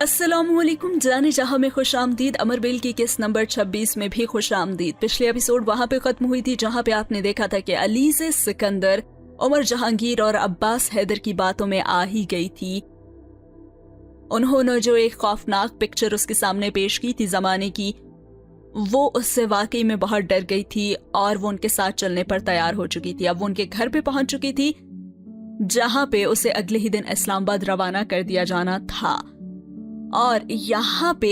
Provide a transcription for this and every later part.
अस्सलामुअलैकुम, जाने जहां में खुश आमदीद। अमर बेल की किस्त नंबर 26 में भी खुश आमदीद। पिछले एपिसोड वहां पे खत्म हुई थी जहां पे आपने देखा था कि अलीज़े सिकंदर उमर जहांगीर और अब्बास हैदर की बातों में आ ही गई थी। उन्होंने जो एक खौफनाक पिक्चर उसके सामने पेश की थी जमाने की, वो उससे वाकई में बहुत डर गई थी और वो उनके साथ चलने पर तैयार हो चुकी थी। अब वो उनके घर पे पहुंच चुकी थी जहां पे उसे अगले ही दिन इस्लामाबाद रवाना कर दिया जाना था। और यहाँ पे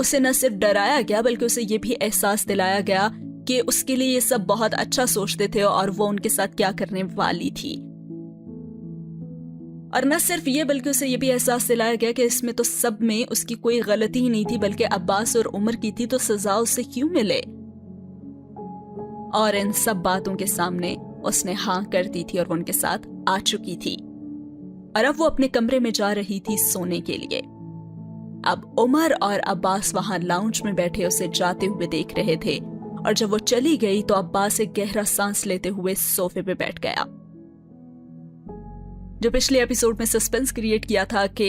उसे न सिर्फ डराया गया बल्कि उसे ये भी एहसास दिलाया गया कि उसके लिए ये सब बहुत अच्छा सोचते थे और वो उनके साथ क्या करने वाली थी। और न सिर्फ ये बल्कि उसे ये भी एहसास दिलाया गया कि इसमें तो सब में उसकी कोई गलती ही नहीं थी बल्कि अब्बास और उमर की थी, तो सजा उसे क्यों मिले। और इन सब बातों के सामने उसने हाँ कर दी थी और वो उनके साथ आ चुकी थी और अब वो अपने कमरे में जा रही थी सोने के लिए। अब उमर और अब्बास वहां लाउंज में बैठे उसे जाते हुए देख रहे थे और जब वो चली गई तो अब्बास एक गहरा सांस लेते हुए सोफे पे बैठ गया। जो पिछले एपिसोड में सस्पेंस क्रिएट किया था कि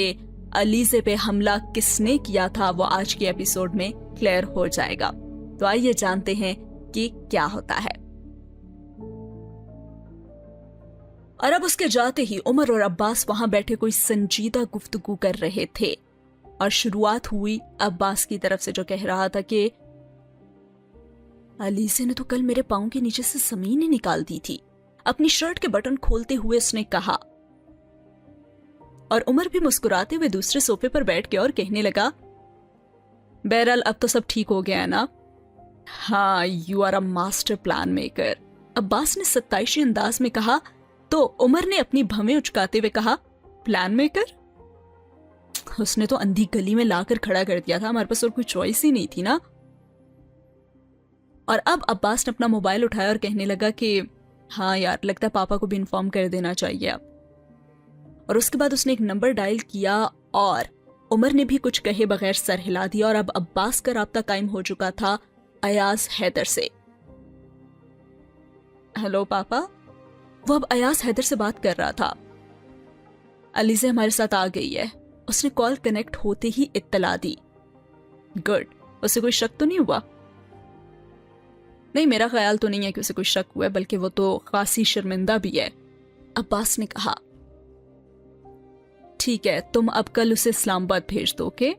अलीज़े पे हमला किसने किया था, वो आज के एपिसोड में क्लियर हो जाएगा। तो आइए जानते हैं कि क्या होता है। और अब उसके जाते ही उमर और अब्बास वहां बैठे कोई संजीदा गुफ्तगू कर रहे थे और शुरुआत हुई अब्बास की तरफ से, जो कह रहा था कि अलीज़े ने तो कल मेरे पाँव के नीचे से जमीन ही निकाल दी थी। अपनी शर्ट के बटन खोलते हुए उसने कहा। और उमर भी मुस्कुराते हुए दूसरे सोफे पर बैठ के और कहने लगा, बहरहाल अब तो सब ठीक हो गया है ना। हाँ, you are a master plan maker, Abbas ने सत्ताईशी अंदाज में कहा। तो उमर ने अपनी भवें उचकाते हुए कहा, प्लान मेकर? उसने तो अंधी गली में लाकर खड़ा कर दिया था, हमारे पास और कोई चॉइस ही नहीं थी ना। और अब अब्बास ने अपना मोबाइल उठाया और कहने लगा कि हाँ यार, लगता है पापा को भी इन्फॉर्म कर देना चाहिए अब। और उसके बाद उसने एक नंबर डायल किया और उमर ने भी कुछ कहे बगैर सर हिला दिया और अब अब्बास का राब्ता कायम हो चुका था अयाज हैदर से। हेलो पापा। वो अब अयाज हैदर से बात कर रहा था। अलीज़े हमारे साथ आ गई है, उसने कॉल कनेक्ट होते ही इत्तला दी। गुड, उसे कोई शक तो नहीं हुआ? नहीं, मेरा ख्याल तो नहीं है कि उसे कोई शक हुआ है, बल्कि वो तो खासी शर्मिंदा भी है, अब्बास ने कहा। ठीक है, तुम अब कल उसे इस्लामाबाद भेज दो, ओके?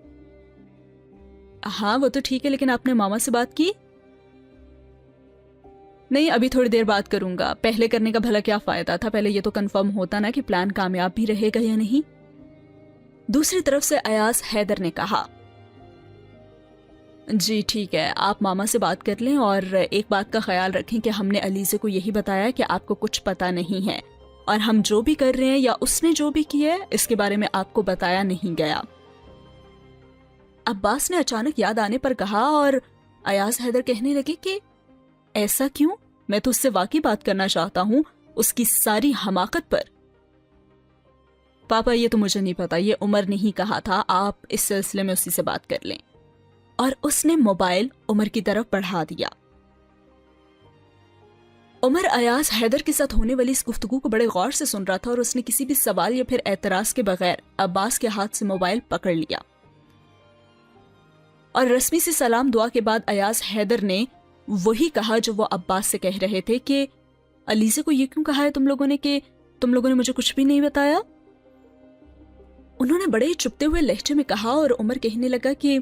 हाँ वो तो ठीक है, लेकिन आपने मामा से बात की? नहीं, अभी थोड़ी देर बात करूंगा। पहले करने का भला क्या फायदा था, पहले ये तो कंफर्म होता ना कि प्लान कामयाब भी रहेगा या नहीं। दूसरी तरफ से अयाज हैदर ने कहा, जी ठीक है, आप मामा से बात कर लें और एक बात का ख्याल रखें कि हमने अलीज़े को यही बताया कि आपको कुछ पता नहीं है और हम जो भी कर रहे हैं या उसने जो भी किया है इसके बारे में आपको बताया नहीं गया। अब्बास ने अचानक याद आने पर कहा और अयाज हैदर कहने लगे कि ऐसा क्यों? मैं तो उससे वाकई बात करना चाहता हूं, उसकी सारी हमाकत पर। पापा ये तो मुझे नहीं पता, ये उमर ने ही कहा था, आप इस सिलसिले में उसी से बात कर लें। और उसने मोबाइल उमर की तरफ बढ़ा दिया। उमर अयाज हैदर के साथ होने वाली इस गुफ्तगू को बड़े गौर से सुन रहा था और उसने किसी भी सवाल या फिर एतराज के बगैर अब्बास के हाथ से मोबाइल पकड़ लिया। और रस्मी से सलाम दुआ के बाद अयाज हैदर ने वही कहा जो वो अब्बास से कह रहे थे कि अलीज़े को ये क्यों कहा है तुम लोगों ने कि तुम लोगों ने मुझे कुछ भी नहीं बताया। उन्होंने बड़े ही चुपते हुए लहजे में कहा और उमर कहने लगा कि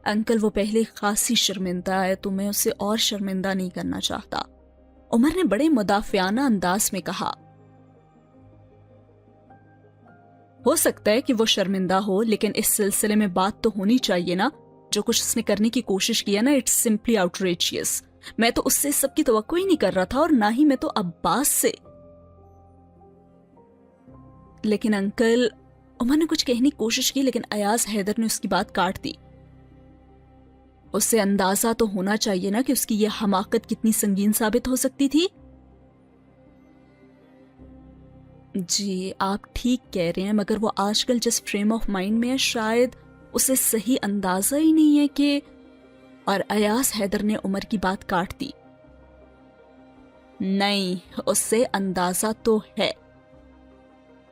अंकल वो पहले खासी शर्मिंदा है, तो मैं उसे और शर्मिंदा नहीं करना चाहता। उमर ने बड़े मुदाफियाना अंदाज में कहा, हो सकता है कि वो शर्मिंदा हो, लेकिन इस सिलसिले में बात तो होनी चाहिए ना। जो कुछ उसने करने की कोशिश किया ना, इट्स सिंपली आउटरेजियस। मैं तो उससे सबकी तवक्को ही नहीं कर रहा था और ना ही मैं तो अब्बास से। लेकिन अंकल, उमर ने कुछ कहने की कोशिश की लेकिन अयाज हैदर ने उसकी बात काट दी। उससे अंदाजा तो होना चाहिए ना कि उसकी ये हमाकत कितनी संगीन साबित हो सकती थी। जी आप ठीक कह रहे हैं, मगर वो आजकल जिस फ्रेम ऑफ माइंड में है शायद उसे सही अंदाजा ही नहीं है कि। और अयाज हैदर ने उमर की बात काट दी। नहीं, उससे अंदाजा तो है।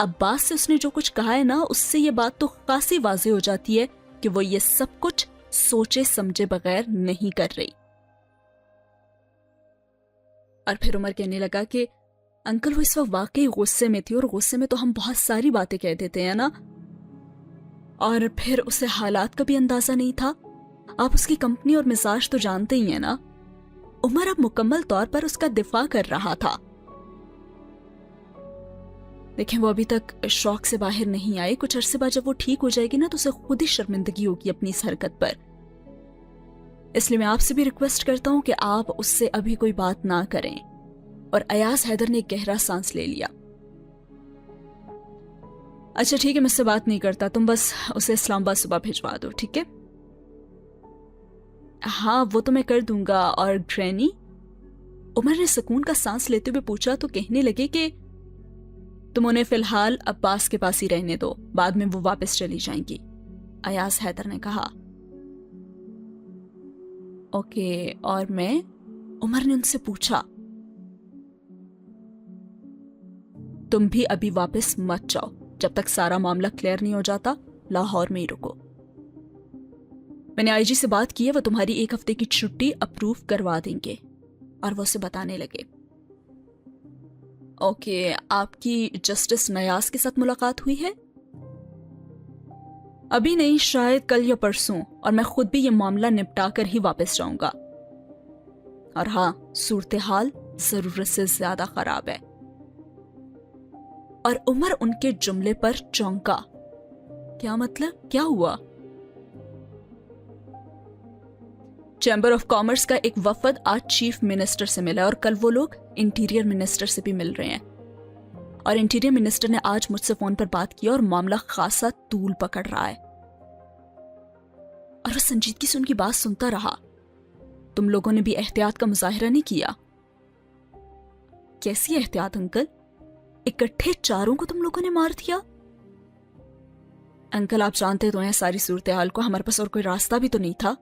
अब्बास से उसने जो कुछ कहा है ना, उससे ये बात तो खासी वाज़ेह हो जाती है कि वो ये सब कुछ सोचे समझे बगैर नहीं कर रही। और फिर उमर कहने लगा कि अंकल वो इस वक्त वाकई गुस्से में थी, और गुस्से में तो हम बहुत सारी बातें कह देते हैं ना, और फिर उसे हालात का भी अंदाजा नहीं था। आप उसकी कंपनी और मिजाज तो जानते ही हैं ना। उमर अब मुकम्मल तौर पर उसका दिफा कर रहा था। देखें, वो अभी तक शौक से बाहर नहीं आई। कुछ अरसे बाद जब वो ठीक हो जाएगी ना, तो उसे खुद ही शर्मिंदगी होगी अपनी इस हरकत पर। इसलिए मैं आपसे भी रिक्वेस्ट करता हूं कि आप उससे अभी कोई बात ना करें। और अयाज हैदर ने एक गहरा सांस ले लिया। अच्छा ठीक है, मुझसे बात नहीं करता, तुम बस उसे इस्लामाबाद सुबह भिजवा दो, ठीक है? हाँ वो तो मैं कर दूंगा। और ग्रैनी? उमर ने सुकून का सांस लेते हुए पूछा तो कहने लगे कि तुम उन्हें फिलहाल अब्बास के पास ही रहने दो, बाद में वो वापस चली जाएंगी, अयाज हैदर ने कहा। ओके, और मैं? उमर ने उनसे पूछा। तुम भी अभी वापस मत जाओ, जब तक सारा मामला क्लियर नहीं हो जाता लाहौर में ही रुको। मैंने आईजी से बात की है, वो तुम्हारी 1 हफ्ते की छुट्टी अप्रूव करवा देंगे। और वो उसे बताने लगे। ओके, आपकी जस्टिस नयाज के साथ मुलाकात हुई है? अभी नहीं, शायद कल या परसों, और मैं खुद भी ये मामला निपटा कर ही वापस जाऊंगा। और हाँ, सूरत हाल जरूरत से ज्यादा खराब है। और उमर उनके जुमले पर चौंका। क्या मतलब? क्या हुआ? चैम्बर ऑफ कॉमर्स का एक वफद आज चीफ मिनिस्टर से मिला, और कल वो लोग इंटीरियर मिनिस्टर से भी मिल रहे हैं। और इंटीरियर मिनिस्टर ने आज मुझसे फोन पर बात की और मामला खासा तूल पकड़ रहा है। और वो संजीदगी से उनकी बात सुनता रहा। तुम लोगों ने भी एहतियात का मुजाहिरा नहीं किया? कैसी एहतियात अंकल? इकट्ठे चारों को तुम लोगों ने मार दिया? अंकल आप जानते तो हैं सारी सूरत हाल को, हमारे पास और कोई रास्ता भी तो नहीं था।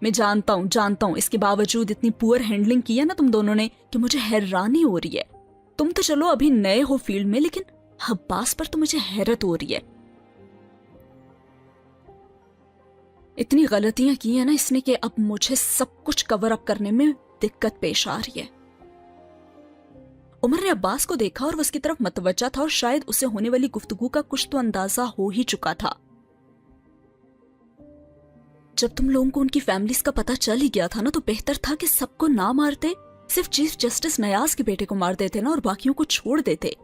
मैं जानता हूं, इसके बावजूद इतनी पुअर हैंडलिंग की है ना तुम दोनों ने कि मुझे हैरानी हो रही है। तुम तो चलो अभी नए हो फील्ड में, लेकिन अब्बास पर तो मुझे हैरत हो रही है। इतनी गलतियां की है ना इसने कि अब मुझे सब कुछ कवर अप करने में दिक्कत पेश आ रही है। उमर ने अब्बास को देखा और वो उसकी तरफ मतवज्जा था, और शायद उसे होने वाली गुफ्तगू का कुछ तो अंदाजा हो ही चुका था। जब तुम लोगों को उनकी फैमिलीज का पता चल ही गया था ना, तो बेहतर था कि सबको ना मारते, सिर्फ चीफ जस्टिस नयाज के बेटे को मार देते ना, और बाकियों को छोड़ देते।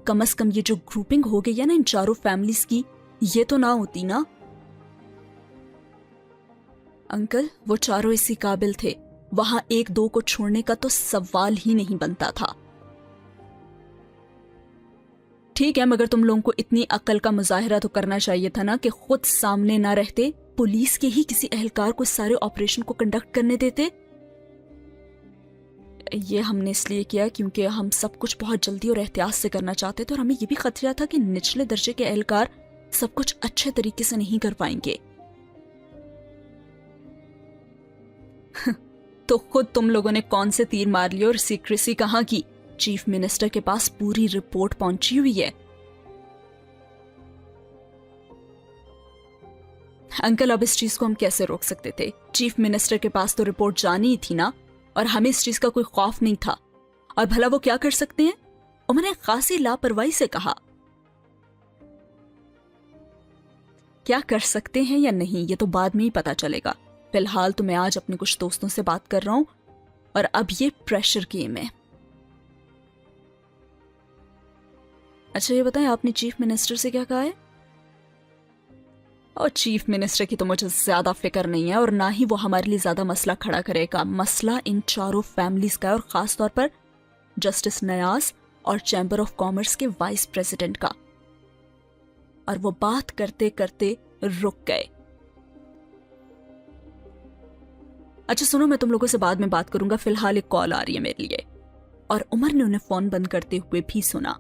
कम से कम ये जो ग्रुपिंग हो गई है ना इन चारों फैमिलीज की, ये तो ना होती ना। अंकल वो चारों इसी काबिल थे, वहां 1-2 को छोड़ने का तो सवाल ही नहीं बनता था। ठीक है, मगर तुम लोगों को इतनी अक्ल का मुजाहिरा तो करना चाहिए था ना कि खुद सामने ना रहते, पुलिस के ही किसी एहलकार को सारे ऑपरेशन को कंडक्ट करने देते। ये हमने इसलिए किया क्योंकि हम सब कुछ बहुत जल्दी और एहतियात से करना चाहते थे, और हमें ये भी खतरा था कि निचले दर्जे के एहलकार सब कुछ अच्छे तरीके से नहीं कर पाएंगे। तो खुद तुम लोगों ने कौन से तीर मार लिए, और सीक्रेसी कहां की? चीफ मिनिस्टर के पास पूरी रिपोर्ट पहुंची हुई है। अंकल अब इस चीज को हम कैसे रोक सकते थे? चीफ मिनिस्टर के पास तो रिपोर्ट जानी ही थी ना, और हमें इस चीज का कोई खौफ नहीं था। और भला वो क्या कर सकते हैं? उन्होंने खासी लापरवाही से कहा। क्या कर सकते हैं या नहीं ये तो बाद में ही पता चलेगा। फिलहाल तो मैं आज अपने कुछ दोस्तों से बात कर रहा हूं, और अब ये प्रेशर गेम है। अच्छा ये बताएं, आपने चीफ मिनिस्टर से क्या कहा है? और चीफ मिनिस्टर की तो मुझे ज्यादा फिक्र नहीं है, और ना ही वो हमारे लिए ज्यादा मसला खड़ा करेगा। मसला इन चारों फैमिलीज का है, और खास तौर पर जस्टिस नयाज और चैम्बर ऑफ कॉमर्स के वाइस प्रेसिडेंट का। और वो बात करते करते रुक गए। अच्छा सुनो, मैं तुम लोगों से बाद में बात करूंगा, फिलहाल एक कॉल आ रही है मेरे लिए। और उमर ने उन्हें फोन बंद करते हुए भी सुना।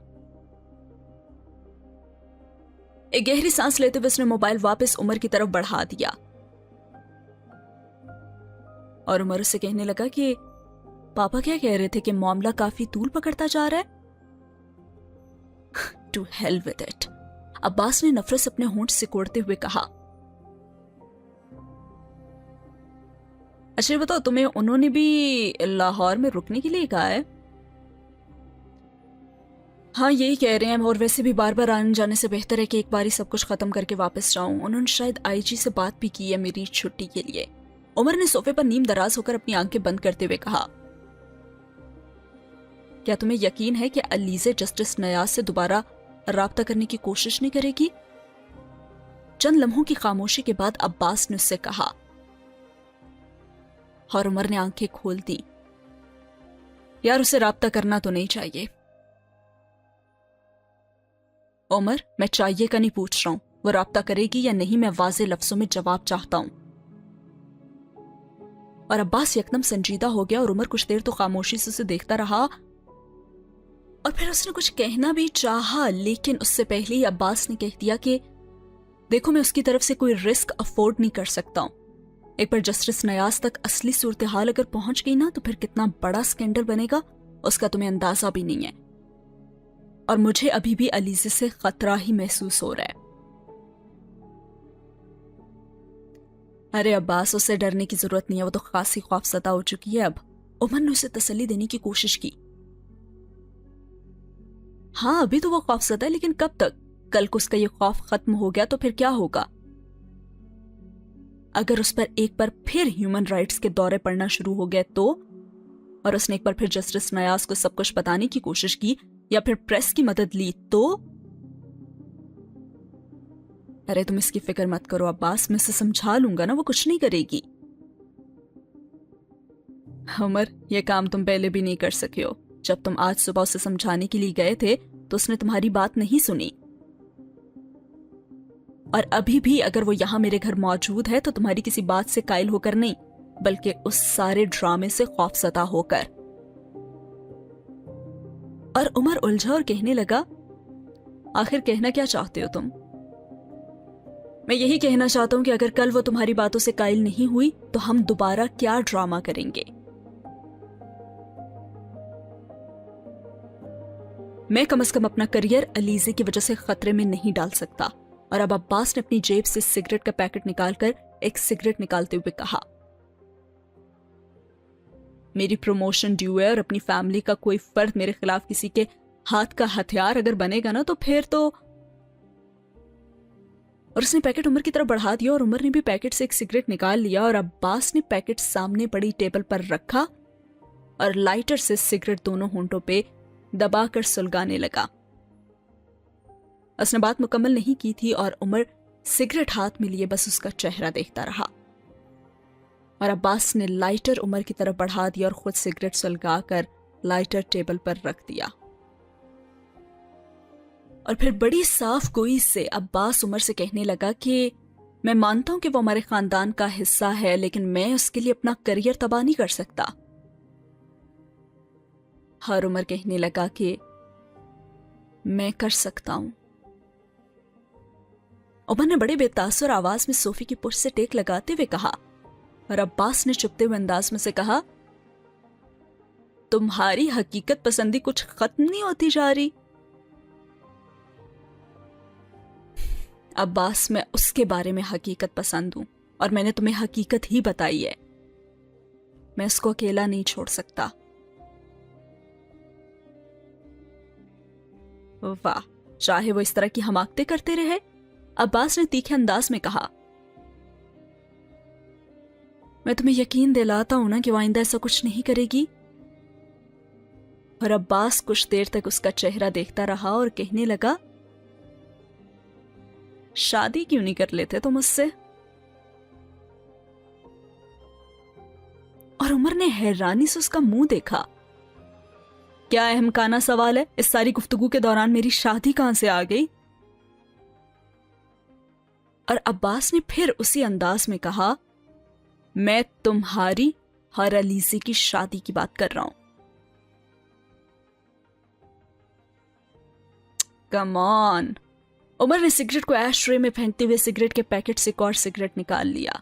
एक गहरी सांस लेते हुए उसने मोबाइल वापस उमर की तरफ बढ़ा दिया, और उमर उससे कहने लगा कि पापा क्या कह रहे थे कि मामला काफी तूल पकड़ता जा रहा है। To hell with it. Abbas ने नफरत से अपने होंठ सिकोड़ते हुए कहा। अच्छा बताओ, तुम्हें उन्होंने भी लाहौर में रुकने के लिए कहा है? हाँ यही कह रहे हैं, और वैसे भी बार बार आने जाने से बेहतर है कि एक बार ही सब कुछ खत्म करके वापस जाऊं। उन्होंने शायद आईजी से बात भी की है मेरी छुट्टी के लिए। उमर ने सोफे पर नीम दराज होकर अपनी आंखें बंद करते हुए कहा। क्या तुम्हें यकीन है कि अलीज़े जस्टिस नयाज से दोबारा राब्ता करने की कोशिश नहीं करेगी? चंद लम्हों की खामोशी के बाद अब्बास ने उससे कहा, और उमर ने आंखें खोल दी। यार उसे राब्ता करना तो नहीं चाहिए। उमर, मैं चाहिए का नहीं पूछ रहा हूं, वो राब्ता करेगी या नहीं मैं वाज़े लफ्जों में जवाब चाहता हूं। और अब्बास यकदम संजीदा हो गया और उमर कुछ देर तो खामोशी से उसे देखता रहा, और फिर उसने कुछ कहना भी चाहा, लेकिन उससे पहले ही अब्बास ने कह दिया कि देखो मैं उसकी तरफ से कोई रिस्क अफोर्ड नहीं कर सकता हूं। एक बार जस्टिस नयाज तक असली सूरत हाल अगर पहुंच गई ना, तो फिर कितना बड़ा स्कैंडल बनेगा उसका तुम्हें अंदाजा भी नहीं है। और मुझे अभी भी अलीज़े से खतरा ही महसूस हो रहा है। अरे अब्बास, उससे डरने की जरूरत नहीं है, वो तो खासी खौफज़दा हो चुकी है अब। उमर ने उसे तसल्ली देने की कोशिश की। हाँ अभी तो वो खौफज़दा है, लेकिन कब तक? कल को उसका ये खौफ खत्म हो गया तो फिर क्या होगा? अगर उस पर एक बार फिर ह्यूमन राइट्स के दौरे पड़ना शुरू हो गए तो, और उसने एक बार फिर जस्टिस नयाज को सब कुछ बताने की कोशिश की या फिर प्रेस की मदद ली तो? अरे तुम इसकी फिक्र मत करो अब्बास, मैं उसे समझा लूंगा ना, वो कुछ नहीं करेगी। उमर, ये काम तुम पहले भी नहीं कर सके हो। जब तुम आज सुबह उसे समझाने के लिए गए थे तो उसने तुम्हारी बात नहीं सुनी, और अभी भी अगर वो यहां मेरे घर मौजूद है तो तुम्हारी किसी बात से कायल होकर नहीं, बल्कि उस सारे ड्रामे से खौफज़दा होकर। और उमर उलझा और कहने लगा, आखिर कहना क्या चाहते हो तुम? मैं यही कहना चाहता हूं कि अगर कल वो तुम्हारी बातों से कायल नहीं हुई तो हम दोबारा क्या ड्रामा करेंगे। मैं कम से कम अपना करियर अलीज़े की वजह से खतरे में नहीं डाल सकता। और अब अब्बास ने अपनी जेब से सिगरेट का पैकेट निकालकर एक सिगरेट निकालते हुए कहा, मेरी प्रमोशन ड्यू है और अपनी फैमिली का कोई फर्द मेरे खिलाफ किसी के हाथ का हथियार अगर बनेगा ना तो फिर तो। और उसने पैकेट उमर की तरफ बढ़ा दिया और उमर ने भी पैकेट से एक सिगरेट निकाल लिया और अब्बास ने पैकेट सामने पड़ी टेबल पर रखा और लाइटर से सिगरेट दोनों होंठों पे दबाकर सुलगाने लगा। उसने बात मुकम्मल नहीं की थी और उमर सिगरेट हाथ में लिए बस उसका चेहरा देखता रहा। और अब्बास ने लाइटर उमर की तरफ बढ़ा दिया और खुद सिगरेट सुलगाकर लाइटर टेबल पर रख दिया। और फिर बड़ी साफ गोई से अब्बास उमर से कहने लगा कि मैं मानता हूं कि वो हमारे खानदान का हिस्सा है, लेकिन मैं उसके लिए अपना करियर तबाह नहीं कर सकता। हर उमर कहने लगा कि मैं कर सकता हूं। उमर ने बड़े बेतासुर आवाज में सोफे की पुष्ट से टेक लगाते हुए कहा, और अब्बास ने चुपते हुए अंदाज में से कहा, तुम्हारी हकीकत पसंदी कुछ खत्म नहीं होती जा रही। अब्बास, मैं उसके बारे में हकीकत पसंद हूं और मैंने तुम्हें हकीकत ही बताई है। मैं उसको अकेला नहीं छोड़ सकता। वाह, चाहे वो इस तरह की हमाकतें करते रहे। अब्बास ने तीखे अंदाज में कहा, मैं तुम्हें यकीन दिलाता हूं ना कि वो आइंदा ऐसा कुछ नहीं करेगी। और अब्बास कुछ देर तक उसका चेहरा देखता रहा और कहने लगा, शादी क्यों नहीं कर लेते तुम उससे? और उमर ने हैरानी से उसका मुंह देखा। क्या अहमकाना सवाल है, इस सारी गुफ्तगू के दौरान मेरी शादी कहां से आ गई? और अब्बास ने फिर उसी अंदाज में कहा, मैं तुम्हारी और अलीज़े की शादी की बात कर रहा हूं। Come on. उमर ने सिगरेट को ऐश ट्रे में फेंकते हुए सिगरेट के पैकेट से एक और सिगरेट निकाल लिया।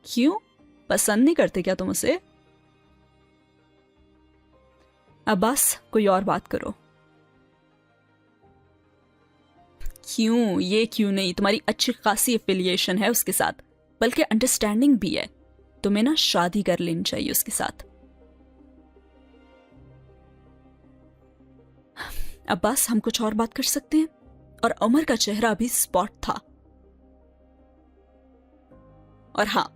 क्यों, पसंद नहीं करते क्या तुम उसे? अब्बास, कोई और बात करो। क्यों, ये क्यों नहीं, तुम्हारी अच्छी खासी एफिलिएशन है उसके साथ, बल्कि अंडरस्टैंडिंग भी है। तुम्हें ना शादी कर लेनी चाहिए उसके साथ। अब्बास, हम कुछ और बात कर सकते हैं? और उमर का चेहरा भी स्पॉट था। और हाँ,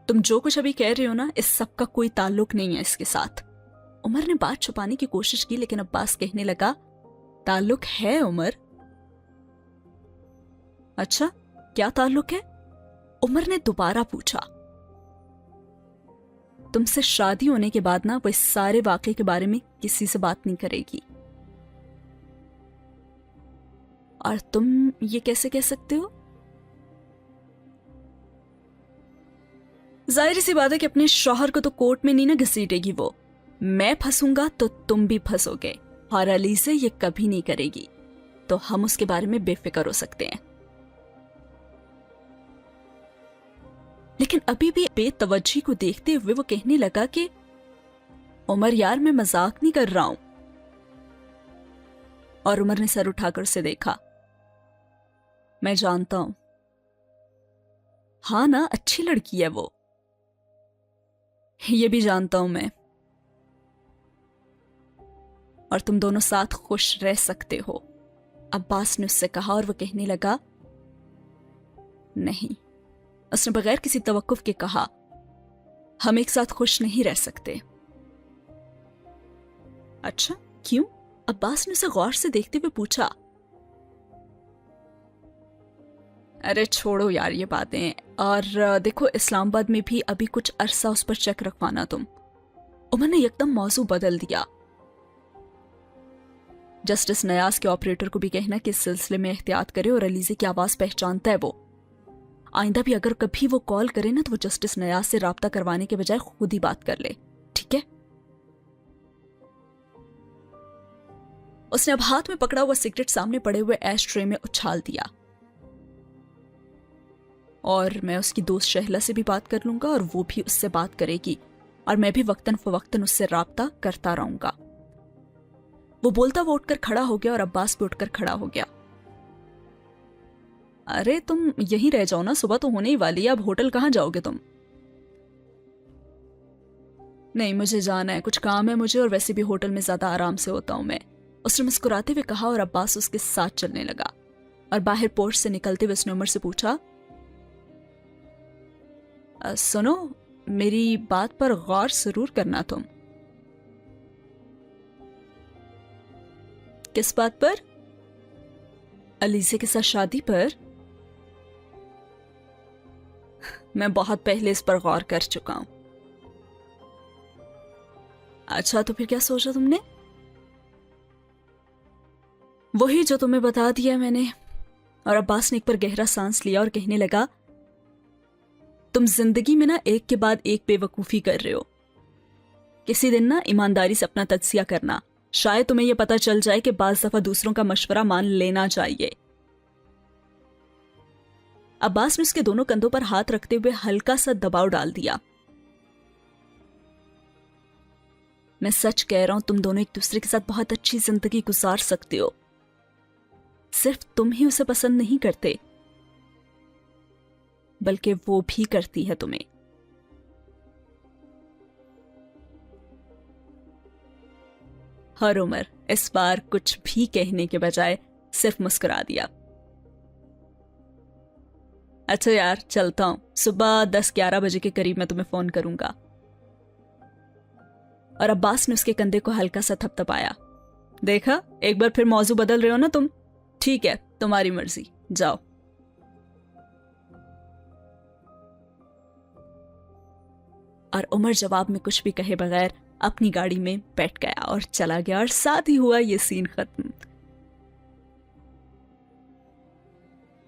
तुम जो कुछ अभी कह रहे हो ना, इस सब का कोई ताल्लुक नहीं है इसके साथ। उमर ने बात छुपाने की कोशिश की, लेकिन अब्बास कहने लगा, ताल्लुक है उमर। अच्छा, क्या ताल्लुक है? उमर ने दोबारा पूछा। तुमसे शादी होने के बाद ना वो इस सारे वाकये के बारे में किसी से बात नहीं करेगी। और तुम ये कैसे कह सकते हो? जाहिर सी बात है कि अपने शौहर को तो कोर्ट में नहीं ना घसीटेगी वो। मैं फंसूंगा तो तुम भी फंसोगे, और अली से ये कभी नहीं करेगी, तो हम उसके बारे में बेफिक्र हो सकते हैं। लेकिन अभी भी बेतवज्जी को देखते हुए वो कहने लगा कि उमर यार, मैं मजाक नहीं कर रहा हूं। और उमर ने सर उठाकर उसे देखा। मैं जानता हूं, हाँ ना, अच्छी लड़की है वो, ये भी जानता हूं मैं। और तुम दोनों साथ खुश रह सकते हो, अब्बास ने उससे कहा। और वो कहने लगा, नहीं, उसने बगैर किसी तवक्कुफ के कहा, हम एक साथ खुश नहीं रह सकते। अच्छा, क्यों? अब्बास ने उसे गौर से देखते हुए पूछा। अरे छोड़ो यार ये बातें, और देखो, इस्लामाबाद में भी अभी कुछ अरसा उस पर चेक रखवाना तुम। उमर ने एकदम मौजू बदल दिया। जस्टिस नयाज के ऑपरेटर को भी कहना कि इस सिलसिले में एहतियात करे, और अलीजे की आवाज पहचानता है वो। आइंदा भी अगर कभी वो कॉल करे ना, तो वो जस्टिस नयाज से राब्ता करवाने के बजाय खुद ही बात कर ले, ठीक है? उसने अब हाथ में पकड़ा हुआ सिगरेट सामने पड़े हुए ऐश ट्रे में उछाल दिया। और मैं उसकी दोस्त शहला से भी बात कर लूंगा, और वो भी उससे बात करेगी, और मैं भी वक्तन फवक्तन उससे राब्ता करता रहूंगा। वो बोलता वो उठकर खड़ा हो गया, और अब्बास भी उठकर खड़ा हो गया। अरे तुम यहीं रह जाओ ना, सुबह तो होने ही वाली है, अब होटल कहाँ जाओगे तुम? नहीं, मुझे जाना है, कुछ काम है मुझे, और वैसे भी होटल में ज्यादा आराम से होता हूं मैं, उसने मुस्कुराते हुए कहा। और अब्बास उसके साथ चलने लगा। और बाहर पोर्च से निकलते हुए उसने उमर से पूछा, सुनो, मेरी बात पर गौर जरूर करना तुम। किस बात पर? अलीजे के साथ शादी पर? मैं बहुत पहले इस पर गौर कर चुका हूं। अच्छा, तो फिर क्या सोचा तुमने? वही जो तुम्हें बता दिया मैंने। और अब्बास ने एक पर गहरा सांस लिया और कहने लगा, तुम जिंदगी में ना एक के बाद एक बेवकूफी कर रहे हो। किसी दिन ना ईमानदारी से अपना तज्जिया करना, शायद तुम्हें यह पता चल जाए कि बाज़ दफा दूसरों का मशवरा मान लेना चाहिए। अब्बास ने उसके दोनों कंधों पर हाथ रखते हुए हल्का सा दबाव डाल दिया। मैं सच कह रहा हूं, तुम दोनों एक दूसरे के साथ बहुत अच्छी जिंदगी गुजार सकते हो। सिर्फ तुम ही उसे पसंद नहीं करते, बल्कि वो भी करती है तुम्हें। हर उमर इस बार कुछ भी कहने के बजाय सिर्फ मुस्कुरा दिया। अच्छा यार, चलता हूं, सुबह 10-11 बजे के करीब मैं तुम्हें फोन करूंगा। और अब्बास ने उसके कंधे को हल्का सा थपथपाया। देखा, एक बार फिर मौजू बदल रहे हो ना तुम। ठीक है, तुम्हारी मर्जी, जाओ। और उमर जवाब में कुछ भी कहे बगैर अपनी गाड़ी में बैठ गया और चला गया, और साथ ही हुआ ये सीन खत्म।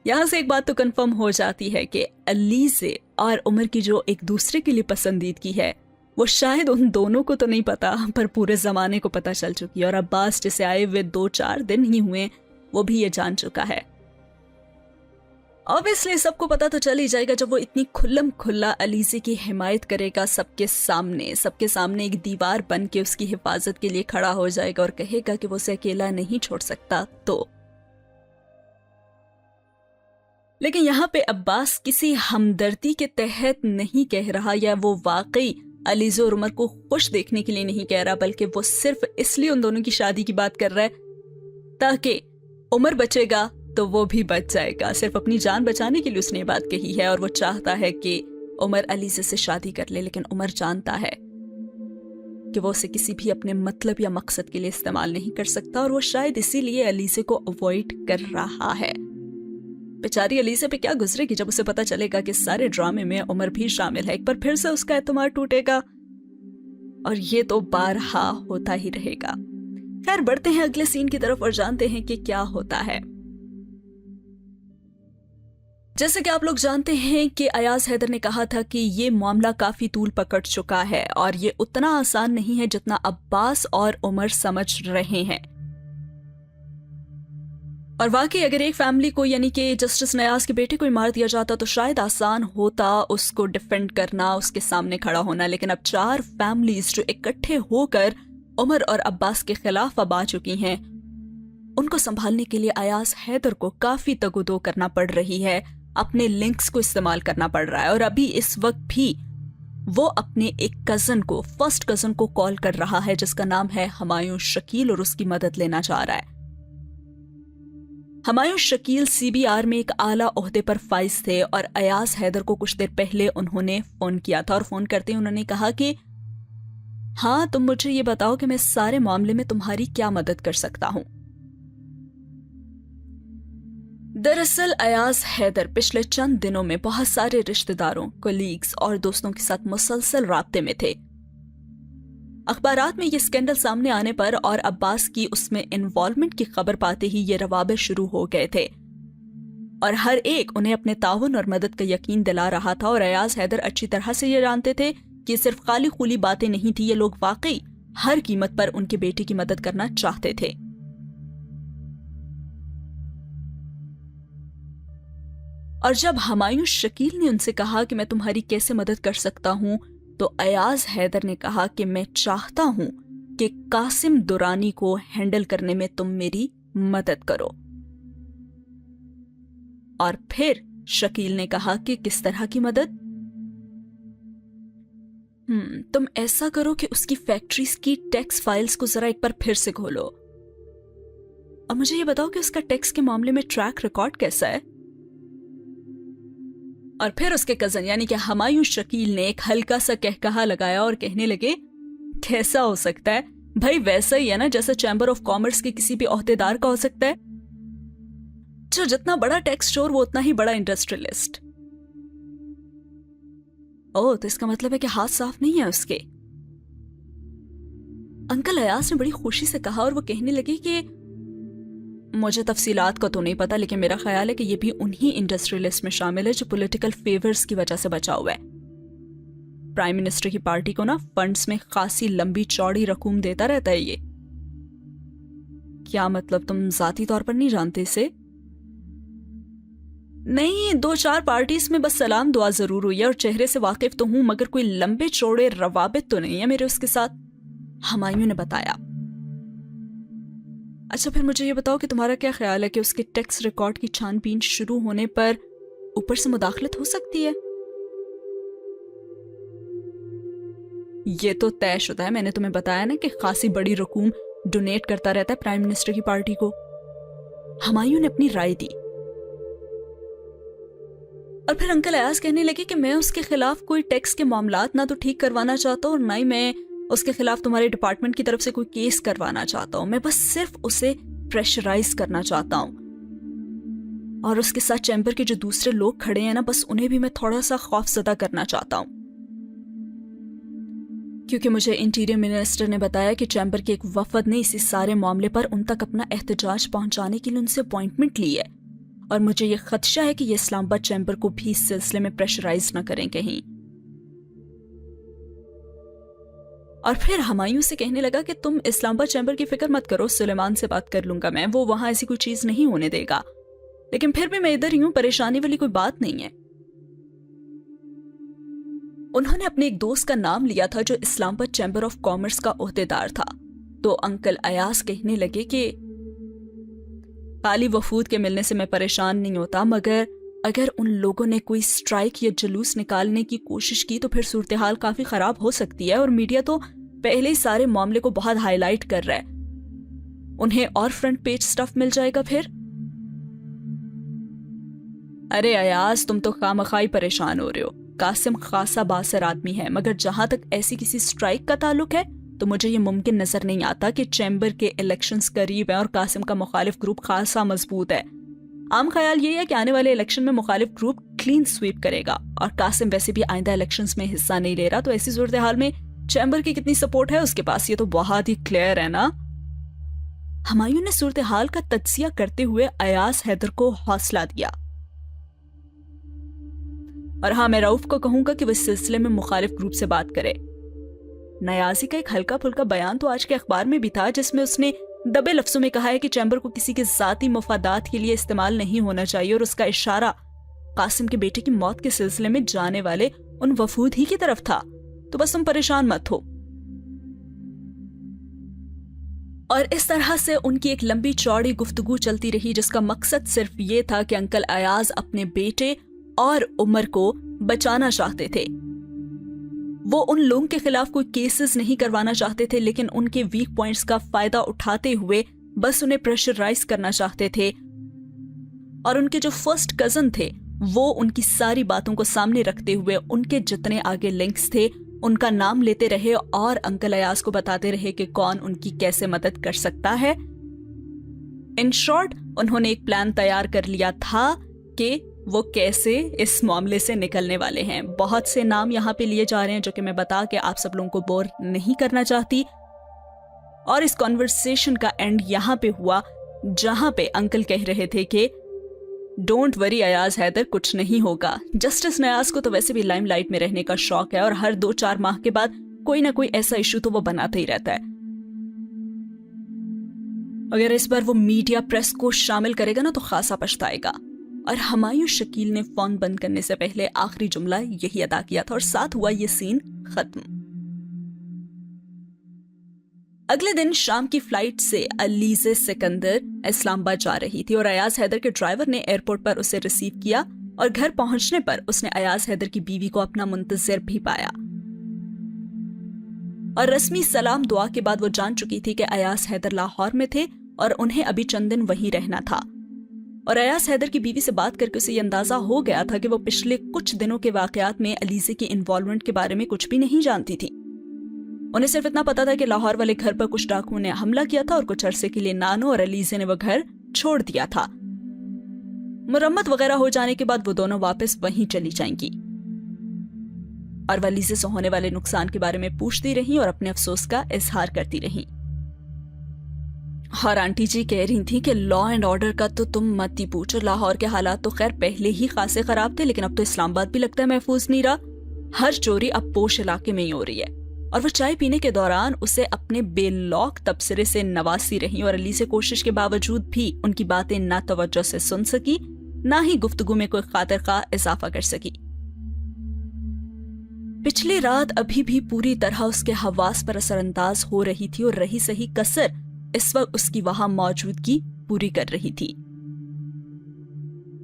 यहां से एक बात तो कंफर्म हो जाती है कि अलीज़े और उमर की जो एक दूसरे के लिए पसंदीदगी है, वो शायद उन दोनों को तो नहीं पता, पर पूरे जमाने को पता चल चुकी है। और अब्बास जिसे आए हुए 2-4 दिन ही हुए, वो भी ये जान चुका है। ऑब्वियसली सबको पता तो चल ही जाएगा जब वो इतनी खुल्लम खुल्ला अलीज़े की हिमायत करेगा, सबके सामने एक दीवार बन के उसकी हिफाजत के लिए खड़ा हो जाएगा और कहेगा कि वो उसे अकेला नहीं छोड़ सकता। तो لیکن یہاں پہ عباس کسی ہمدردی کے تحت نہیں کہہ رہا، یا وہ واقعی علیزہ اور عمر کو خوش دیکھنے کے لیے نہیں کہہ رہا، بلکہ وہ صرف اس لیے ان دونوں کی شادی کی بات کر رہا ہے تاکہ عمر بچے گا تو وہ بھی بچ جائے گا. صرف اپنی جان بچانے کے لیے اس نے یہ بات کہی ہے، اور وہ چاہتا ہے کہ عمر علیزہ سے شادی کر لے. لیکن عمر جانتا ہے کہ وہ اسے کسی بھی اپنے مطلب یا مقصد کے لیے استعمال نہیں کر سکتا، اور وہ شاید اسی لیے علیزہ کو اوائڈ کر رہا ہے. بیچاری علیزہ پہ کیا گزرے گی جب اسے پتا چلے گا کہ سارے ڈرامے میں عمر بھی شامل ہے. ایک بار پھر سے اس کا اعتماد ٹوٹے گا، اور یہ تو بارہا ہوتا ہی رہے گا. خیر، بڑھتے ہیں اگلے سین کی طرف اور جانتے ہیں کہ کیا ہوتا ہے. جیسے کہ آپ لوگ جانتے ہیں کہ ایاز حیدر نے کہا تھا کہ یہ معاملہ کافی طول پکڑ چکا ہے اور یہ اتنا آسان نہیں ہے جتنا عباس اور عمر سمجھ رہے ہیں. اور واقعی اگر ایک فیملی کو، یعنی کہ جسٹس نیاز کے بیٹے کو مار دیا جاتا تو شاید آسان ہوتا اس کو ڈیفینڈ کرنا، اس کے سامنے کھڑا ہونا. لیکن اب 4 فیملیز جو اکٹھے ہو کر عمر اور عباس کے خلاف اب آ چکی ہیں، ان کو سنبھالنے کے لیے ایاز حیدر کو کافی تگودو کرنا پڑ رہی ہے، اپنے لنکس کو استعمال کرنا پڑ رہا ہے. اور ابھی اس وقت بھی وہ اپنے ایک کزن کو، فرسٹ کزن کو کال کر رہا ہے جس کا نام ہے ہمایوں شکیل، اور اس کی مدد لینا چاہ رہا ہے. ہمایوں شکیل CBR میں ایک اعلیٰ عہدے پر فائز تھے، اور ایاز حیدر کو کچھ دیر پہلے انہوں نے فون کیا تھا، اور فون کرتے انہوں نے کہا کہ ہاں، تم مجھے یہ بتاؤ کہ میں اس سارے معاملے میں تمہاری کیا مدد کر سکتا ہوں. دراصل ایاز حیدر پچھلے چند دنوں میں بہت سارے رشتہ داروں، کولیگز اور دوستوں کے ساتھ مسلسل رابطے میں تھے. اخبارات میں یہ اسکینڈل سامنے آنے پر اور عباس کی اس میں انوالومنٹ کی خبر پاتے ہی یہ روابط شروع ہو گئے تھے، اور ہر ایک انہیں اپنے تعاون اور مدد کا یقین دلا رہا تھا. اور ایاز حیدر اچھی طرح سے یہ جانتے تھے کہ صرف خالی خولی باتیں نہیں تھی، یہ لوگ واقعی ہر قیمت پر ان کے بیٹے کی مدد کرنا چاہتے تھے. اور جب ہمایوں شکیل نے ان سے کہا کہ میں تمہاری کیسے مدد کر سکتا ہوں، تو ایاز حیدر نے کہا کہ میں چاہتا ہوں کہ قاسم دورانی کو ہینڈل کرنے میں تم میری مدد کرو. اور پھر شکیل نے کہا کہ کس طرح کی مدد؟ تم ایسا کرو کہ اس کی فیکٹریز کی ٹیکس فائلز کو ذرا ایک بار پھر سے کھولو، اور مجھے یہ بتاؤ کہ اس کا ٹیکس کے معاملے میں ٹریک ریکارڈ کیسا ہے. اور پھر اس کے کزن یعنی کہ ہمایوں شکیل نے ایک ہلکا سا کہکہا لگایا اور کہنے لگے، کیسا ہو سکتا ہے بھائی؟ ویسا ہی ہے نا جیسا چیمبر آف کامرس کے کسی بھی عہدیدار کا ہو سکتا ہے، جو جتنا بڑا ٹیکس چور وہ اتنا ہی بڑا انڈسٹریلسٹ. اوہ، تو اس کا مطلب ہے کہ ہاتھ صاف نہیں ہے اس کے. انکل ایاز نے بڑی خوشی سے کہا، اور وہ کہنے لگے کہ مجھے تفصیلات کا تو نہیں پتا، لیکن میرا خیال ہے کہ یہ بھی انہی انڈسٹریلسٹ میں شامل ہے جو پولیٹیکل فیورز کی وجہ سے بچا ہوا ہے. پرائم منسٹر کی پارٹی کو نا فنڈز میں خاصی لمبی چوڑی رقوم دیتا رہتا ہے. یہ کیا مطلب؟ تم ذاتی طور پر نہیں جانتے اسے؟ نہیں، 2-4 پارٹیز میں بس سلام دعا ضرور ہوئی ہے، اور چہرے سے واقف تو ہوں، مگر کوئی لمبے چوڑے روابط تو نہیں ہے میرے اس کے ساتھ، ہمایوں نے بتایا. اچھا، پھر مجھے یہ بتاؤ کہ تمہارا کیا خیال ہے کہ اس کے ٹیکس ریکارڈ کی چھان بین شروع ہونے پر اوپر سے مداخلت ہو سکتی ہے؟ یہ تو طے شدہ ہے، میں نے تمہیں بتایا نا کہ خاصی بڑی رقوم ڈونیٹ کرتا رہتا ہے پرائم منسٹر کی پارٹی کو. ہمایوں نے اپنی رائے دی. اور پھر انکل ایاز کہنے لگے کہ میں اس کے خلاف کوئی ٹیکس کے معاملات نہ تو ٹھیک کروانا چاہتا ہوں، اور نہ ہی میں اس کے خلاف تمہارے ڈپارٹمنٹ کی طرف سے کوئی کیس کروانا چاہتا ہوں. میں بس صرف اسے پریشرائز کرنا چاہتا ہوں، اور اس کے ساتھ چیمبر کے جو دوسرے لوگ کھڑے ہیں نا، بس انہیں بھی میں تھوڑا سا خوف زدہ کرنا چاہتا ہوں. کیونکہ مجھے انٹیریئر منسٹر نے بتایا کہ چیمبر کے ایک وفد نے اسی سارے معاملے پر ان تک اپنا احتجاج پہنچانے کے لیے ان سے اپوائنٹمنٹ لی ہے، اور مجھے یہ خدشہ ہے کہ یہ اسلام آباد چیمبر کو بھی اس سلسلے میں پریشرائز نہ کریں کہیں. اور پھر ہمایوں سے کہنے لگا کہ تم اسلام آباد چیمبر کی فکر مت کرو، سلیمان سے بات کر لوں گا میں، وہ وہاں ایسی کوئی چیز نہیں ہونے دے گا. لیکن پھر بھی میں ادھر ہی ہوں، پریشانی والی کوئی بات نہیں ہے. انہوں نے اپنے ایک دوست کا نام لیا تھا جو اسلام آباد چیمبر آف کامرس کا عہدیدار تھا. تو انکل ایاز کہنے لگے کہ خالی وفود کے ملنے سے میں پریشان نہیں ہوتا، مگر اگر ان لوگوں نے کوئی اسٹرائک یا جلوس نکالنے کی کوشش کی تو پھر صورتحال کافی خراب ہو سکتی ہے، اور میڈیا تو پہلے ہی سارے معاملے کو بہت ہائی لائٹ کر رہا ہے، انہیں اور فرنٹ پیج سٹف مل جائے گا پھر۔ ارے ایاز، تم تو خامخواہ پریشان ہو رہے ہو، قاسم خاصا بااثر آدمی ہے، مگر جہاں تک ایسی کسی سٹرائک کا تعلق ہے تو مجھے یہ ممکن نظر نہیں آتا کہ چیمبر کے الیکشنز قریب ہیں اور قاسم کا مخالف گروپ خاصا مضبوط ہے۔ عام خیال یہ ہے کہ آنے والے الیکشن میں مخالف گروپ کلین سویپ کرے گا، اور قاسم ویسے بھی آئندہ الیکشنز میں حصہ نہیں لے رہا، تو ایسی صورتحال میں چیمبر کی کتنی سپورٹ ہے اس کے پاس، یہ تو بہت ہی کلیئر ہے نا۔ ہمایوں نے صورتحال کا تجزیہ کرتے ہوئے ایاز حیدر کو حوصلہ دیا، اور ہاں، میں رؤف کو کہوں گا کہ وہ اس سلسلے میں مخالف گروپ سے بات کرے۔ نیازی کا ایک ہلکا پھلکا بیان تو آج کے اخبار میں بھی تھا، جس میں اس نے دبے لفظوں میں کہا ہے کہ چیمبر کو کسی کے ذاتی مفادات کے لیے استعمال نہیں ہونا چاہیے، اور اس کا اشارہ قاسم کے بیٹے کی موت کے سلسلے میں جانے والے ان وفود ہی کی طرف تھا۔ تو بس تم پریشان مت ہو۔ اور اس طرح سے ان کی ایک لمبی چوڑی گفتگو چلتی رہی، جس کا مقصد صرف یہ تھا کہ انکل ایاز اپنے بیٹے اور عمر کو بچانا چاہتے تھے۔ وہ ان لوگوں کے خلاف کوئی کیسز نہیں کروانا چاہتے تھے، لیکن ان کے ویک پوائنٹس کا فائدہ اٹھاتے ہوئے بس انہیں پریشرائز کرنا چاہتے تھے، اور ان کے جو فرسٹ کزن تھے وہ ان کی ساری باتوں کو سامنے رکھتے ہوئے ان کے جتنے آگے لنکس تھے ان کا نام لیتے رہے، اور انکل ایاز کو بتاتے رہے کہ کون ان کی کیسے مدد کر سکتا ہے۔ ان شارٹ، انہوں نے ایک پلان تیار کر لیا تھا کہ وہ کیسے اس معاملے سے نکلنے والے ہیں۔ بہت سے نام یہاں پہ لیے جا رہے ہیں جو کہ میں بتا کے آپ سب لوگوں کو بور نہیں کرنا چاہتی، اور اس کانورسیشن کا اینڈ یہاں پہ ہوا جہاں پہ انکل کہہ رہے تھے کہ ڈونٹ وری ایاز حیدر، کچھ نہیں ہوگا۔ جسٹس نیاز کو تو ویسے بھی لائم لائٹ میں رہنے کا شوق ہے، اور ہر 2-4 ماہ کے بعد کوئی نہ کوئی ایسا ایشو تو وہ بناتا ہی رہتا ہے۔ اگر اس بار وہ میڈیا پریس کو شامل کرے گا نا تو خاصا پچھتائے گا۔ اور ہمایوں شکیل نے فون بند کرنے سے پہلے آخری جملہ یہی ادا کیا تھا، اور ساتھ ہوا یہ سین ختم۔ اگلے دن شام کی فلائٹ سے علیزہ سکندر اسلام آباد جا رہی تھی، اور ایاز حیدر کے ڈرائیور نے ایئرپورٹ پر اسے ریسیو کیا، اور گھر پہنچنے پر اس نے ایاز حیدر کی بیوی کو اپنا منتظر بھی پایا، اور رسمی سلام دعا کے بعد وہ جان چکی تھی کہ ایاز حیدر لاہور میں تھے اور انہیں ابھی چند دن وہیں رہنا تھا۔ اور ایاز حیدر کی بیوی سے بات کر کے اسے یہ اندازہ ہو گیا تھا کہ وہ پچھلے کچھ دنوں کے واقعات میں علیزہ کی انوالومنٹ کے بارے میں کچھ بھی نہیں جانتی تھی۔ انہیں صرف اتنا پتا تھا کہ لاہور والے گھر پر کچھ ڈاکوؤں نے حملہ کیا تھا، اور کچھ عرصے کے لیے نانو اور علیزہ نے وہ گھر چھوڑ دیا تھا۔ مرمت وغیرہ ہو جانے کے بعد وہ دونوں واپس وہیں چلی جائیں گی، اور وہ علیزہ سے ہونے والے نقصان کے بارے میں پوچھتی رہیں اور اپنے افسوس کا اظہار کرتی رہیں۔ اور آنٹی جی کہہ رہی تھی کہ لا اینڈ آرڈر کا تو تم مت ہی پوچھو، لاہور کے حالات تو خیر پہلے ہی خاصے خراب تھے، لیکن اب تو اسلام آباد بھی لگتا ہے محفوظ نہیں رہا۔ ہر چوری اب پوش علاقے میں ہی ہو رہی ہے۔ اور وہ چائے پینے کے دوران اسے اپنے بے لوک تبصرے سے نوازتی رہیں، اور علی سے کوشش کے باوجود بھی ان کی باتیں نہ توجہ سے سن سکی، نہ ہی گفتگو میں کوئی خاطر خواہ اضافہ کر سکی۔ پچھلی رات ابھی بھی پوری طرح اس کے حواس پر اثر انداز ہو رہی تھی، اور رہی سہی کسر اس وقت اس کی وہاں موجودگی پوری کر رہی تھی،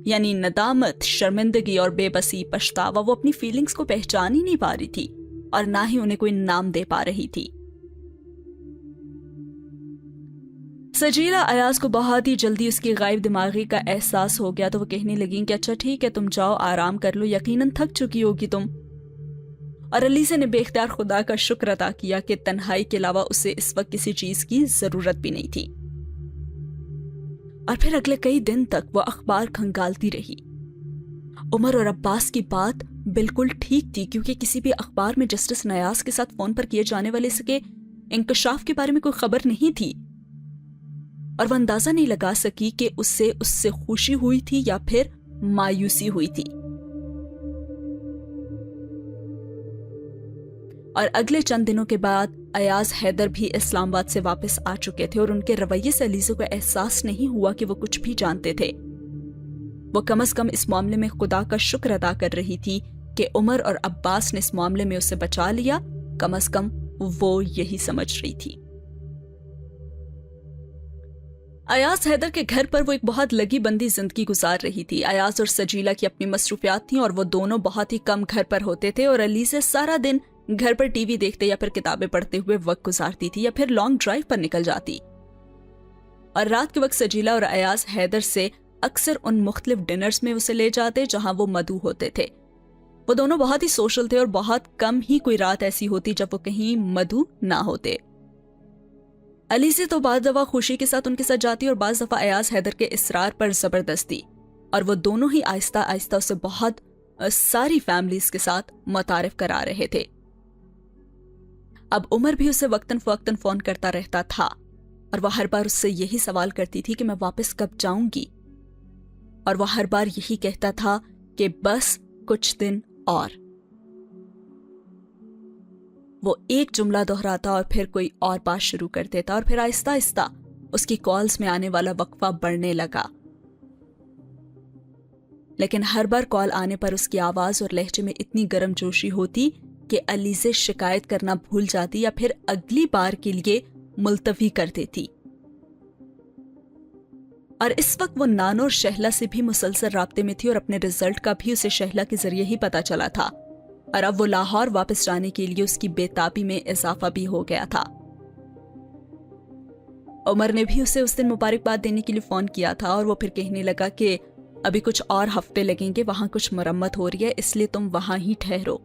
یعنی ندامت، شرمندگی اور بے بسی، پچھتاوا۔ وہ اپنی فیلنگز کو پہچان ہی نہیں پا رہی تھی، اور نہ ہی انہیں کوئی نام دے پا رہی تھی۔ سجیلا ایاز کو بہت ہی جلدی اس کی غائب دماغی کا احساس ہو گیا، تو وہ کہنے لگیں کہ اچھا ٹھیک ہے، تم جاؤ آرام کر لو، یقیناً تھک چکی ہوگی تم۔ اور علیزہ نے بے اختیار خدا کا شکر ادا کیا کہ تنہائی کے علاوہ اسے اس وقت کسی چیز کی ضرورت بھی نہیں تھی۔ اور پھر اگلے کئی دن تک وہ اخبار کھنگالتی رہی۔ عمر اور عباس کی بات بالکل ٹھیک تھی، کیونکہ کسی بھی اخبار میں جسٹس نیاز کے ساتھ فون پر کیے جانے والے اس کے انکشاف کے بارے میں کوئی خبر نہیں تھی، اور وہ اندازہ نہیں لگا سکی کہ اس سے خوشی ہوئی تھی یا پھر مایوسی ہوئی تھی۔ اور اگلے چند دنوں کے بعد ایاز حیدر بھی اسلام آباد سے واپس آ چکے تھے، اور ان کے رویے سے علیزہ کو احساس نہیں ہوا کہ وہ کچھ بھی جانتے تھے۔ وہ کم از کم اس معاملے میں خدا کا شکر ادا کر رہی تھی کہ عمر اور عباس نے اس معاملے میں اسے بچا لیا، کم از کم وہ یہی سمجھ رہی تھی۔ ایاز حیدر کے گھر پر وہ ایک بہت لگی بندی زندگی گزار رہی تھی. ایاز اور سجیلا کی اپنی مصروفیات تھیں اور وہ دونوں بہت ہی کم گھر پر ہوتے تھے اور علیزہ سارا دن گھر پر ٹی وی دیکھتے یا پھر کتابیں پڑھتے ہوئے وقت گزارتی تھی یا پھر لانگ ڈرائیو پر نکل جاتی. اور رات کے وقت سجیلا اور ایاز حیدر سے اکثر ان مختلف ڈنرز میں اسے لے جاتے جہاں وہ مدعو ہوتے تھے. وہ دونوں بہت ہی سوشل تھے اور بہت کم ہی کوئی رات ایسی ہوتی جب وہ کہیں مدعو نہ ہوتے. علیزہ تو بعض دفعہ خوشی کے ساتھ ان کے ساتھ جاتی اور بعض دفعہ ایاز حیدر کے اصرار پر زبردستی, اور وہ دونوں ہی آہستہ آہستہ اسے بہت ساری فیملیز کے ساتھ متعارف کرا رہے تھے. اب عمر بھی اسے وقتاً فوقتاً فون کرتا رہتا تھا اور وہ ہر بار اس سے یہی سوال کرتی تھی کہ میں واپس کب جاؤں گی, اور وہ ہر بار یہی کہتا تھا کہ بس کچھ دن اور. وہ ایک جملہ دہراتا اور پھر کوئی اور بات شروع کر دیتا اور پھر آہستہ آہستہ اس کی کالز میں آنے والا وقفہ بڑھنے لگا. لیکن ہر بار کال آنے پر اس کی آواز اور لہجے میں اتنی گرم جوشی ہوتی کہ علیزہ شکایت کرنا بھول جاتی یا پھر اگلی بار کے لیے ملتوی کر دیتی. اور اس وقت وہ نانو اور شہلا سے بھی مسلسل رابطے میں تھی اور اپنے رزلٹ کا بھی اسے شہلا کے ذریعے ہی پتا چلا تھا, اور اب وہ لاہور واپس جانے کے لیے اس کی بے تابی میں اضافہ بھی ہو گیا تھا. عمر نے بھی اسے اس دن مبارکباد دینے کے لیے فون کیا تھا اور وہ پھر کہنے لگا کہ ابھی کچھ اور ہفتے لگیں گے, وہاں کچھ مرمت ہو رہی ہے, اس لیے تم وہاں ہی ٹھہرو,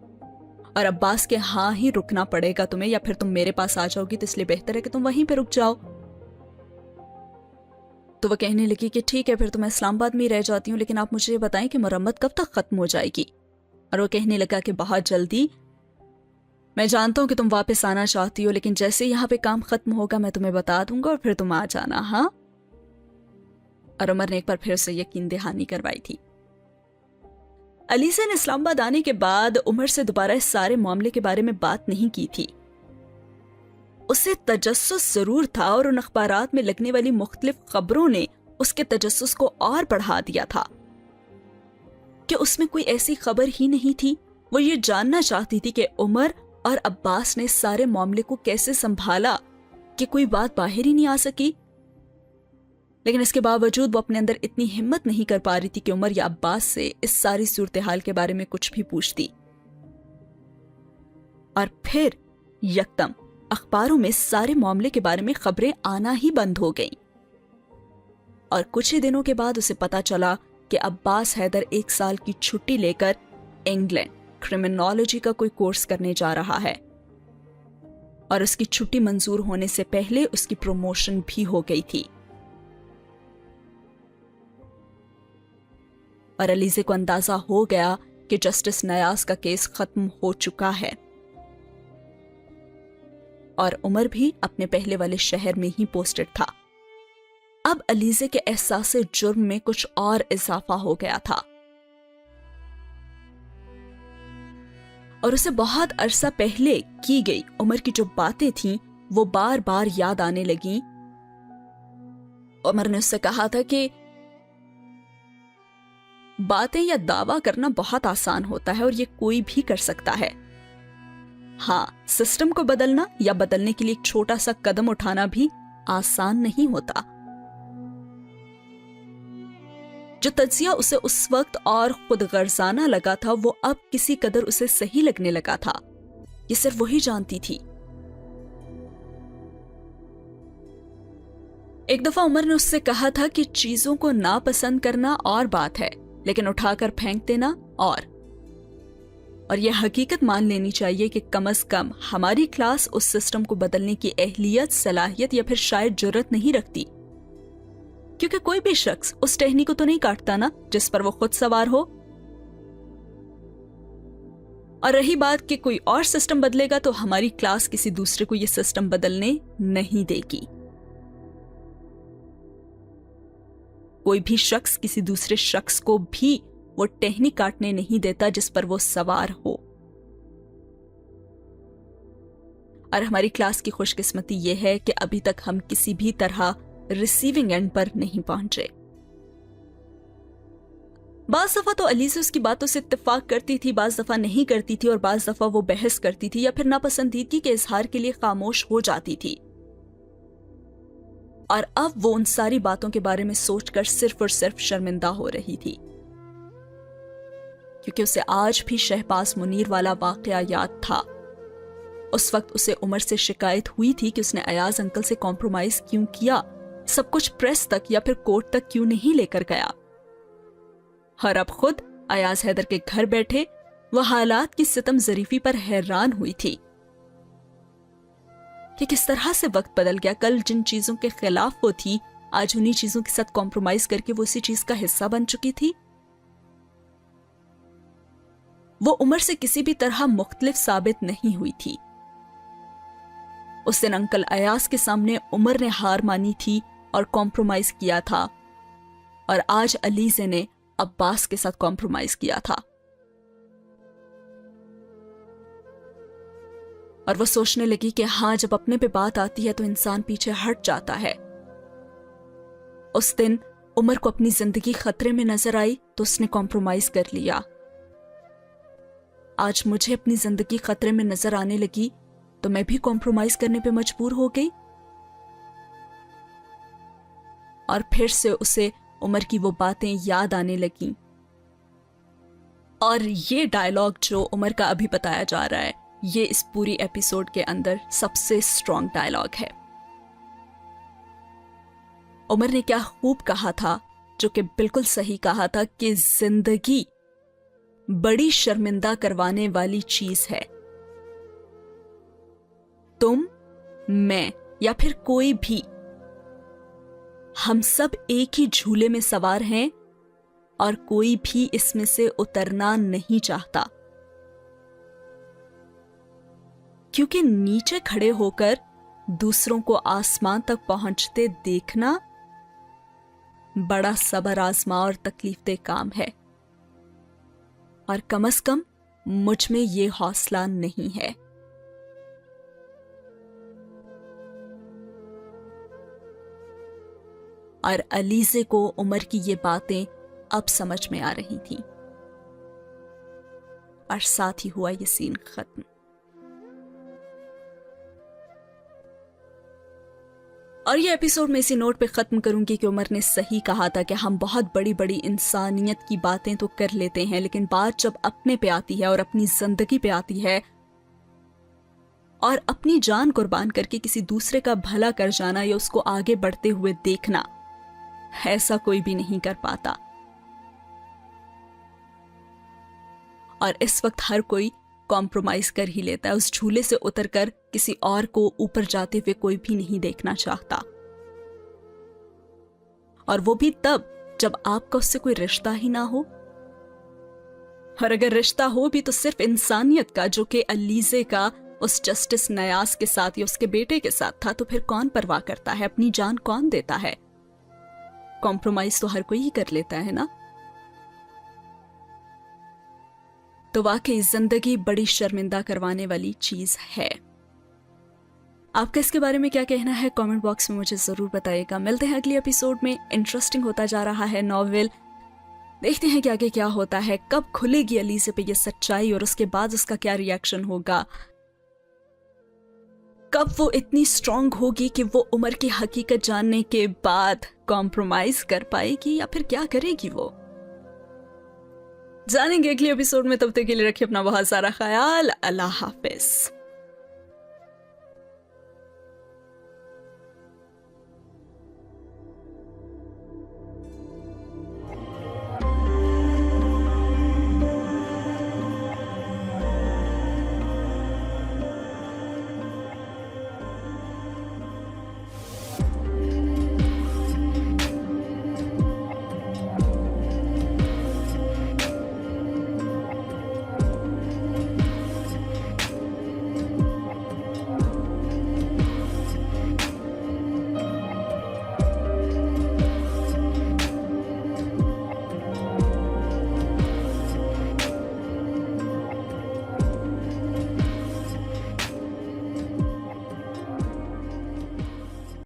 اور عباس کے ہاں ہی رکنا پڑے گا تمہیں, یا پھر تم میرے پاس آ جاؤ گی تو اس لیے بہتر ہے کہ تم وہیں پہ رک جاؤ. تو وہ کہنے لگی کہ ٹھیک ہے پھر تو میں اسلام آباد میں ہی رہ جاتی ہوں, لیکن آپ مجھے بتائیں کہ مرمت کب تک ختم ہو جائے گی. اور وہ کہنے لگا کہ بہت جلدی. میں جانتا ہوں کہ تم واپس آنا چاہتی ہو, لیکن جیسے یہاں پہ کام ختم ہوگا میں تمہیں بتا دوں گا اور پھر تم آ جانا. ہاں. اور عمر نے ایک بار پھر سے یقین دہانی کروائی تھی. علیزہ نے اسلام آباد آنے کے بعد عمر سے دوبارہ اس سارے معاملے کے بارے میں بات نہیں کی تھی. اسے تجسس ضرور تھا اور ان اخبارات میں لگنے والی مختلف خبروں نے اس کے تجسس کو اور بڑھا دیا تھا کہ اس میں کوئی ایسی خبر ہی نہیں تھی. وہ یہ جاننا چاہتی تھی کہ عمر اور عباس نے سارے معاملے کو کیسے سنبھالا کہ کوئی بات باہر ہی نہیں آ سکی. لیکن اس کے باوجود وہ اپنے اندر اتنی ہمت نہیں کر پا رہی تھی کہ عمر یا عباس سے اس ساری صورتحال کے بارے میں کچھ بھی پوچھتی. اور پھر یکدم اخباروں میں سارے معاملے کے بارے میں خبریں آنا ہی بند ہو گئیں, اور کچھ ہی دنوں کے بعد اسے پتا چلا کہ عباس حیدر 1 سال کی چھٹی لے کر انگلینڈ کرمنالوجی کا کوئی کورس کرنے جا رہا ہے, اور اس کی چھٹی منظور ہونے سے پہلے اس کی پروموشن بھی ہو گئی تھی. اور علیزہ کو اندازہ ہو گیا کہ جسٹس نیاز کا کیس ختم ہو چکا ہے, اور عمر بھی اپنے پہلے والے شہر میں ہی پوسٹڈ تھا. اب علیزہ کے احساس جرم میں کچھ اور اضافہ ہو گیا تھا, اور اسے بہت عرصہ پہلے کی گئی عمر کی جو باتیں تھیں وہ بار بار یاد آنے لگیں. عمر نے اس سے کہا تھا کہ باتیں یا دعویٰ کرنا بہت آسان ہوتا ہے اور یہ کوئی بھی کر سکتا ہے. ہاں, سسٹم کو بدلنا یا بدلنے کے لیے ایک چھوٹا سا قدم اٹھانا بھی آسان نہیں ہوتا. جو تجزیہ اسے اس وقت اور خود غرضانہ لگا تھا وہ اب کسی قدر اسے صحیح لگنے لگا تھا. یہ صرف وہی جانتی تھی. ایک دفعہ عمر نے اس سے کہا تھا کہ چیزوں کو ناپسند کرنا اور بات ہے, لیکن اٹھا کر پھینک دینا اور یہ حقیقت مان لینی چاہیے کہ کم از کم ہماری کلاس اس سسٹم کو بدلنے کی اہلیت, صلاحیت یا پھر شاید جرت نہیں رکھتی, کیونکہ کوئی بھی شخص اس ٹہنی کو تو نہیں کاٹتا نا جس پر وہ خود سوار ہو. اور رہی بات کہ کوئی اور سسٹم بدلے گا تو ہماری کلاس کسی دوسرے کو یہ سسٹم بدلنے نہیں دے گی. کوئی بھی شخص کسی دوسرے شخص کو بھی وہ ٹہنی کاٹنے نہیں دیتا جس پر وہ سوار ہو. اور ہماری کلاس کی خوش قسمتی یہ ہے کہ ابھی تک ہم کسی بھی طرح ریسیونگ اینڈ پر نہیں پہنچے. بعض دفعہ تو علیزہ اس کی باتوں سے اتفاق کرتی تھی, بعض دفعہ نہیں کرتی تھی, اور بعض دفعہ وہ بحث کرتی تھی یا پھر ناپسندیدگی کے اظہار کے لیے خاموش ہو جاتی تھی. और अब वो उन सारी बातों के बारे में सोचकर सिर्फ और सिर्फ शर्मिंदा हो रही थी, क्योंकि उसे आज भी शहबाज मुनीर वाला वाकया याद था। उस वक्त उसे उमर से शिकायत हुई थी कि उसने अयाज अंकल से कॉम्प्रोमाइज क्यों किया, सब कुछ प्रेस तक या फिर कोर्ट तक क्यों नहीं लेकर गया। और अब खुद अयाज हैदर के घर बैठे वह हालात की सितम ज़रीफी पर हैरान हुई थी कि किस तरह से वक्त बदल गया। कल जिन चीजों के खिलाफ वो थी, आज उन्हीं चीजों के साथ कॉम्प्रोमाइज करके वो उसी चीज का हिस्सा बन चुकी थी। वो उमर से किसी भी तरह मुख्तलिफ साबित नहीं हुई थी। उस दिन अंकल अयाज के सामने उमर ने हार मानी थी और कॉम्प्रोमाइज किया था, और आज अलीज़े ने अब्बास के साथ कॉम्प्रोमाइज किया था। और वो सोचने लगी कि हाँ, जब अपने पे बात आती है तो इंसान पीछे हट जाता है। उस दिन उमर को अपनी जिंदगी खतरे में नजर आई तो उसने कॉम्प्रोमाइज कर लिया। आज मुझे अपनी जिंदगी खतरे में नजर आने लगी तो मैं भी कॉम्प्रोमाइज करने पे मजबूर हो गई। और फिर से उसे उमर की वो बातें याद आने लगी। और ये डायलॉग जो उमर का अभी बताया जा रहा है, ये इस पूरी एपिसोड के अंदर सबसे स्ट्रॉन्ग डायलॉग है। उमर ने क्या खूब कहा था, जो कि बिल्कुल सही कहा था, कि जिंदगी बड़ी शर्मिंदा करवाने वाली चीज है। तुम, मैं या फिर कोई भी, हम सब एक ही झूले में सवार हैं और कोई भी इसमें से उतरना नहीं चाहता, क्योंकि नीचे खड़े होकर दूसरों को आसमान तक पहुंचते देखना बड़ा सब्र आजमा और तकलीफदेह काम है, और कम से कम मुझ में ये हौसला नहीं है। और अलीज़े को उमर की ये बातें अब समझ में आ रही थीं, और साथ ही हुआ ये सीन खत्म। और ये एपिसोड में इसी नोट पे खत्म करूंगी कि उमर ने सही कहा था कि हम बहुत बड़ी बड़ी इंसानियत की बातें तो कर लेते हैं, लेकिन बात जब अपने पे आती है और अपनी जिंदगी पे आती है और अपनी जान कुर्बान करके किसी दूसरे का भला कर जाना या उसको आगे बढ़ते हुए देखना, ऐसा कोई भी नहीं कर पाता। और इस वक्त हर कोई कॉम्प्रोमाइज कर ही लेता है। उस झूले से उतरकर किसी और को ऊपर जाते हुए कोई भी नहीं देखना चाहता, और वो भी तब जब आपका उससे कोई रिश्ता ही ना हो। और अगर रिश्ता हो भी तो सिर्फ इंसानियत का, जो कि अलीज़े का उस जस्टिस नयाज के साथ या उसके बेटे के साथ था, तो फिर कौन परवाह करता है, अपनी जान कौन देता है। कॉम्प्रोमाइज तो हर कोई ही कर लेता है ना। तो वाकई जिंदगी बड़ी शर्मिंदा करवाने वाली चीज है। आपका इसके बारे में क्या कहना है, कमेंट बॉक्स में मुझे जरूर बताइएगा। मिलते हैं अगले एपिसोड में। इंटरेस्टिंग होता जा रहा है नॉवेल, देखते हैं कि आगे क्या होता है, कब खुलेगी अलीज़े पे ये सच्चाई और उसके बाद उसका क्या रिएक्शन होगा, कब वो इतनी स्ट्रांग होगी कि वो उमर की हकीकत जानने के बाद कॉम्प्रोमाइज कर पाएगी, या फिर क्या करेगी वो, जानेंगे अगले एपिसोड में। तब तक के लिए रखिए अपना बहुत सारा ख्याल। अल्लाह हाफिज।